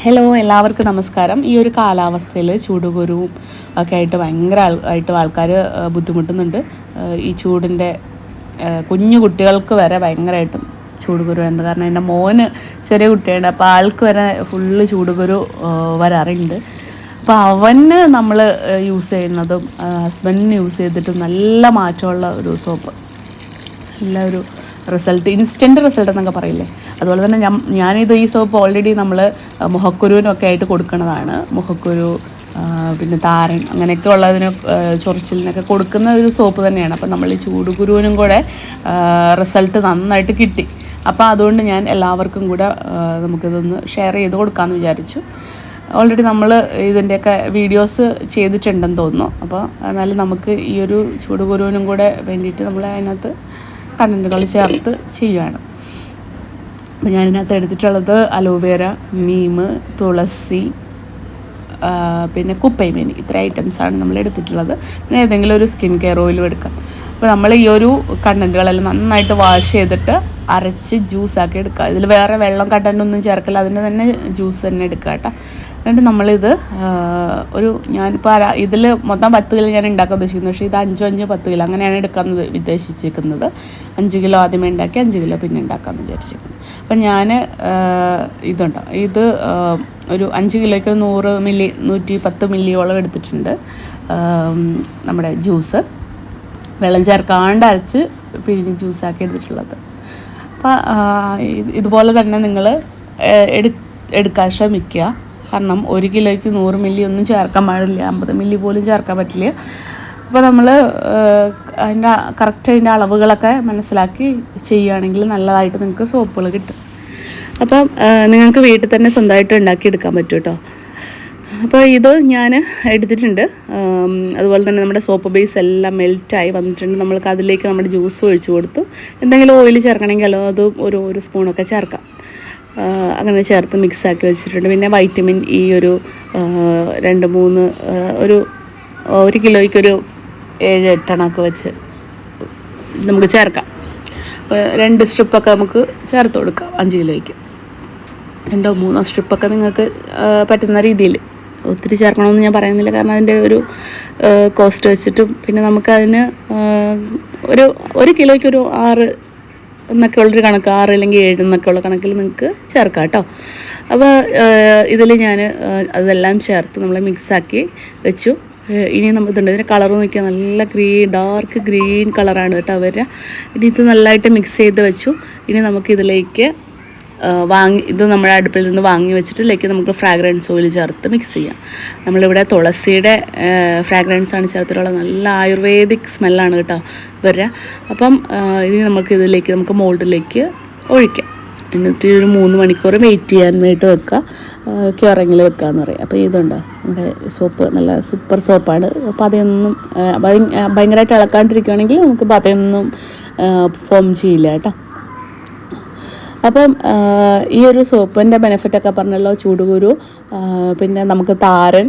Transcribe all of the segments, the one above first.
Hello, എല്ലാവർക്കും നമസ്കാരം. ഈ ഒരു കാലാവസ്ഥയിൽ ചൂടുകുരുവും ഒക്കെ ആയിട്ട് ഭയങ്കരമായിട്ട് ആൾക്കാർ ബുദ്ധിമുട്ടുന്നുണ്ട്. ഈ ചൂടിൻ്റെ കുഞ്ഞു കുട്ടികൾക്ക് വരെ ഭയങ്കരമായിട്ടും ചൂടുകുരു ഉണ്ട്. കാരണം എൻ്റെ മോന് ചെറിയ കുട്ടിയുണ്ട്, അപ്പോൾ ആൾക്ക് വരെ ഫുള്ള് ചൂടുകുരു വരാറുണ്ട്. അപ്പോൾ അവന് നമ്മൾ യൂസ് ചെയ്യുന്നതും ഹസ്ബൻഡിന് യൂസ് ചെയ്തിട്ടും നല്ല മാറ്റമുള്ള ഒരു സോപ്പ്, നല്ല ഒരു റിസൾട്ട്, ഇൻസ്റ്റൻറ്റ് റിസൾട്ട് എന്നൊക്കെ പറയില്ലേ, അതുപോലെ തന്നെ ഞാനിത് ഈ സോപ്പ് ഓൾറെഡി നമ്മൾ മുഖക്കുരുവിനൊക്കെ ആയിട്ട് കൊടുക്കുന്നതാണ്. മുഖക്കുരു, പിന്നെ താരൻ, അങ്ങനെയൊക്കെ ഉള്ളതിന് ചൊറിച്ചിലിനൊക്കെ കൊടുക്കുന്ന ഒരു സോപ്പ് തന്നെയാണ്. അപ്പം നമ്മൾ ഈ ചൂടുകുരുവിനും കൂടെ റിസൾട്ട് നന്നായിട്ട് കിട്ടി. അപ്പോൾ അതുകൊണ്ട് ഞാൻ എല്ലാവർക്കും കൂടെ നമുക്കിതൊന്ന് ഷെയർ ചെയ്ത് കൊടുക്കാമെന്ന് വിചാരിച്ചു. ഓൾറെഡി നമ്മൾ ഇതിൻ്റെയൊക്കെ വീഡിയോസ് ചെയ്തിട്ടുണ്ടെന്ന് തോന്നുന്നു. അപ്പോൾ എന്നാലും നമുക്ക് ഈ ഒരു ചൂടുകുരുവിനും കൂടെ വേണ്ടിയിട്ട് നമ്മൾ അതിനകത്ത് കണ്ടൻറ്റുകൾ ചേർത്ത് ചെയ്യുകയാണ്. അപ്പോൾ ഞാനിതിനകത്ത് എടുത്തിട്ടുള്ളത് അലോവേര, നീം, തുളസി, പിന്നെ കുപ്പൈമേനി, ഇത്ര ഐറ്റംസാണ് നമ്മൾ എടുത്തിട്ടുള്ളത്. പിന്നെ ഏതെങ്കിലും ഒരു സ്കിൻ കെയർ ഓയിലും എടുക്കാം. അപ്പോൾ നമ്മൾ ഈ ഒരു കണ്ടൻറ്റുകളെല്ലാം നന്നായിട്ട് വാഷ് ചെയ്തിട്ട് അരച്ച് ജ്യൂസാക്കി എടുക്കുക. ഇതിൽ വേറെ വെള്ളം കണ്ടൻറ്റൊന്നും ചേർക്കില്ല, അതിൻ്റെ തന്നെ ജ്യൂസ് തന്നെ എടുക്കുക കേട്ടോ. എന്നിട്ട് നമ്മളിത് ഞാനിപ്പോൾ ഇതിൽ മൊത്തം 10 കിലോ ഞാൻ ഉണ്ടാക്കാൻ ഉദ്ദേശിക്കുന്നത്. പക്ഷേ ഇത് 5 കിലോ അങ്ങനെയാണ് എടുക്കാൻ ഉദ്ദേശിച്ചിരിക്കുന്നത്. 5 കിലോ ആദ്യമേ ഉണ്ടാക്കി 5 കിലോ പിന്നെ ഉണ്ടാക്കാമെന്ന് വിചാരിച്ചിരിക്കുന്നത്. അപ്പം ഞാൻ ഇത് ഒരു 5 കിലോയ്ക്ക് 100 മില്ലി 110 മില്ലിയോളം എടുത്തിട്ടുണ്ട്. നമ്മുടെ ജ്യൂസ് വെള്ളം ചേർക്കാണ്ട് അരച്ച് പിഴിഞ്ഞ് ജ്യൂസാക്കി എടുത്തിട്ടുള്ളത്. അപ്പോൾ ഇതുപോലെ തന്നെ നിങ്ങൾ എടുക്കാൻ ശ്രമിക്കുക. കാരണം 1 കിലോയ്ക്ക് 100 മില്ലി ഒന്നും ചേർക്കാൻ പാടില്ല, 50 മില്ലി പോലും ചേർക്കാൻ പറ്റില്ല. അപ്പോൾ നമ്മൾ അതിൻ്റെ അളവുകളൊക്കെ മനസ്സിലാക്കി ചെയ്യുകയാണെങ്കിൽ നല്ലതായിട്ട് നിങ്ങൾക്ക് സോപ്പുകൾ കിട്ടും. അപ്പം നിങ്ങൾക്ക് വീട്ടിൽ തന്നെ സ്വന്തമായിട്ട് ഉണ്ടാക്കിയെടുക്കാൻ പറ്റും കേട്ടോ. അപ്പോൾ ഇത് ഞാൻ എടുത്തിട്ടുണ്ട്. അതുപോലെ തന്നെ നമ്മുടെ സോപ്പ് ബേസ് എല്ലാം മെൽറ്റായി വന്നിട്ടുണ്ട്. നമ്മൾക്ക് അതിലേക്ക് നമ്മുടെ ജ്യൂസ് ഒഴിച്ച് കൊടുത്തു. എന്തെങ്കിലും ഓയിൽ ചേർക്കണമെങ്കിൽ അത് ഒരു സ്പൂണൊക്കെ ചേർക്കാം. അങ്ങനെ ചേർത്ത് മിക്സാക്കി വെച്ചിട്ടുണ്ട്. പിന്നെ വൈറ്റമിൻ ഇ ഒരു 2-3 1 കിലോയ്ക്കൊരു 7-8 എണ്ണമൊക്കെ വെച്ച് നമുക്ക് ചേർക്കാം. 2 സ്ട്രിപ്പൊക്കെ നമുക്ക് ചേർത്ത് കൊടുക്കാം. 5 കിലോയ്ക്ക് 2-3 സ്ട്രിപ്പൊക്കെ നിങ്ങൾക്ക് പറ്റുന്ന രീതിയിൽ. ഒത്തിരി ചേർക്കണമെന്ന് ഞാൻ പറയുന്നില്ല, കാരണം അതിൻ്റെ ഒരു കോസ്റ്റ് വെച്ചിട്ടും പിന്നെ നമുക്കതിന് 1 കിലോയ്ക്കൊരു 6 എന്നൊക്കെ ഉള്ളൊരു കണക്ക്, 6 അല്ലെങ്കിൽ 7 എന്നൊക്കെ ഉള്ള കണക്കിൽ നിങ്ങൾക്ക് ചേർക്കാം കേട്ടോ. അപ്പോൾ ഇതിൽ ഞാൻ അതെല്ലാം ചേർത്ത് നമ്മൾ മിക്സാക്കി വെച്ചു. ഇനി നമുക്കുണ്ട് ഇതിൻ്റെ കളർ നോക്കിയാൽ നല്ല ഡാർക്ക് ഗ്രീൻ കളറാണ് കേട്ടോ വരിക. ഇനി ഇത് നല്ലതായിട്ട് മിക്സ് ചെയ്ത് വെച്ചു. ഇനി നമുക്കിതിലേക്ക് ഇത് നമ്മുടെ അടുപ്പിൽ നിന്ന് വാങ്ങി വെച്ചിട്ട് ഇതിലേക്ക് നമുക്ക് ഫ്രാഗ്രൻസ് ഓയിൽ ചേർത്ത് മിക്സ് ചെയ്യാം. നമ്മളിവിടെ തുളസിയുടെ ഫ്രാഗ്രൻസാണ് ചേർത്തിട്ടുള്ളത്. നല്ല ആയുർവേദിക് സ്മെല്ലാണ് കേട്ടോ വരിക. അപ്പം ഇനി നമുക്ക് മോൾഡിലേക്ക് ഒഴിക്കാം. എന്നിട്ട് ഒരു 3 മണിക്കൂർ വെയിറ്റ് ചെയ്യാനായിട്ട് വെക്കുക. ക്യൂറിങ്ങിൽ വെക്കാമെന്ന് പറയും. അപ്പോൾ ഇതുണ്ടോ നമ്മുടെ സോപ്പ്, നല്ല സൂപ്പർ സോപ്പാണ്. പതയൊന്നും ഭയങ്കരമായിട്ട് ഇളക്കാണ്ടിരിക്കുകയാണെങ്കിൽ നമുക്ക് പതയൊന്നും ഫോം ചെയ്യില്ല കേട്ടോ. അപ്പം ഈ ഒരു സോപ്പിൻ്റെ ബെനിഫിറ്റൊക്കെ പറഞ്ഞല്ലോ. ചൂടുകുരു, പിന്നെ നമുക്ക് താരൻ,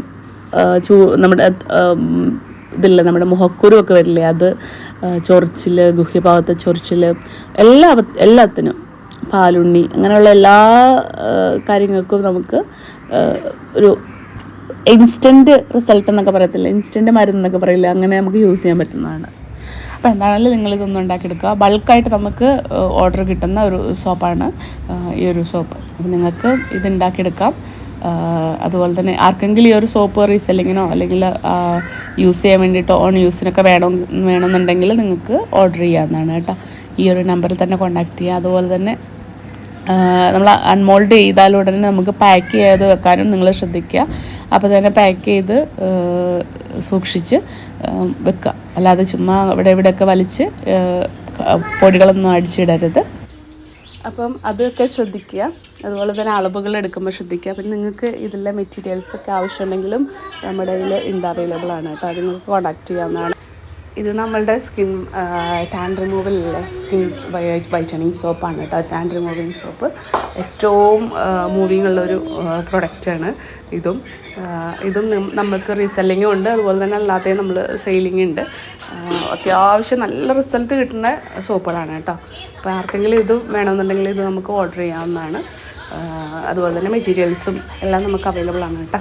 നമ്മുടെ മുഖക്കുരു ഒക്കെ വരില്ലേ, അത്, ചൊറിച്ചിൽ, ഗുഹ്യഭാഗത്തെ ചൊറിച്ചിൽ, എല്ലാത്തിനും, പാലുണ്ണി, അങ്ങനെയുള്ള എല്ലാ കാര്യങ്ങൾക്കും നമുക്ക് ഒരു ഇൻസ്റ്റൻറ്റ് റിസൾട്ട് എന്നൊക്കെ പറയത്തില്ല, ഇൻസ്റ്റൻറ്റ് മരുന്ന് എന്നൊക്കെ പറയില്ല, അങ്ങനെ നമുക്ക് യൂസ് ചെയ്യാൻ പറ്റുന്നതാണ്. അപ്പോൾ എന്താണെങ്കിലും നിങ്ങളിതൊന്നും ഉണ്ടാക്കിയെടുക്കുക. ബൾക്കായിട്ട് നമുക്ക് ഓർഡർ കിട്ടുന്ന ഒരു സോപ്പാണ് ഈ ഒരു സോപ്പ്. അപ്പോൾ നിങ്ങൾക്ക് ഇത് ഉണ്ടാക്കിയെടുക്കാം. അതുപോലെ തന്നെ ആർക്കെങ്കിലും ഈ ഒരു സോപ്പ് റീസെല്ലിങ്ങിനോ അല്ലെങ്കിൽ യൂസ് ചെയ്യാൻ വേണ്ടിയിട്ട് ഓൺ യൂസിനൊക്കെ വേണമെന്നുണ്ടെങ്കിൽ നിങ്ങൾക്ക് ഓർഡർ ചെയ്യാവുന്നതാണ് കേട്ടോ. ഈ ഒരു നമ്പറിൽ തന്നെ കോൺടാക്റ്റ് ചെയ്യുക. അതുപോലെ തന്നെ നമ്മൾ അൺമോൾഡ് ചെയ്താലുടനെ നമുക്ക് പാക്ക് ചെയ്ത് വെക്കാനും നിങ്ങൾ ശ്രദ്ധിക്കുക. അപ്പോൾ തന്നെ പാക്ക് ചെയ്ത് സൂക്ഷിച്ച് വെക്കുക. അല്ലാതെ ചുമ്മാ ഇവിടെയൊക്കെ വലിച്ച് പൊടികളൊന്നും അടിച്ചിടരുത്. അപ്പം അതൊക്കെ ശ്രദ്ധിക്കുക. അതുപോലെ തന്നെ അളവുകൾ എടുക്കുമ്പോൾ ശ്രദ്ധിക്കുക. പിന്നെ നിങ്ങൾക്ക് ഇതിലെ മെറ്റീരിയൽസൊക്കെ ആവശ്യമുണ്ടെങ്കിലും നമ്മുടെ കയ്യിൽ അവൈലബിൾ ആണ് കേട്ടോ. അത് നിങ്ങൾക്ക് കോൺടാക്റ്റ് ചെയ്യാവുന്നതാണ്. ഇത് നമ്മളുടെ സ്കിൻ ടാൻ റിമൂവലില്ലേ, സ്കിൻ വൈറ്റനിങ് സോപ്പാണ് കേട്ടോ. ടാൻ റിമൂവിങ് സോപ്പ് ഏറ്റവും മൂവിങ് ഉള്ളൊരു പ്രൊഡക്റ്റാണ് ഇതും നമുക്ക് റീസെല്ലിങ്ങും ഉണ്ട്, അതുപോലെ തന്നെ അല്ലാതെ നമ്മൾ സെയിലിംഗ് ഉണ്ട്. അത്യാവശ്യം നല്ല റിസൾട്ട് കിട്ടുന്ന സോപ്പുകളാണ് കേട്ടോ. അപ്പോൾ ആർക്കെങ്കിലും ഇത് വേണമെന്നുണ്ടെങ്കിൽ ഇത് നമുക്ക് ഓർഡർ ചെയ്യാവുന്നതാണ്. അതുപോലെ തന്നെ മെറ്റീരിയൽസും എല്ലാം നമുക്ക് അവൈലബിൾ ആണ് കേട്ടോ.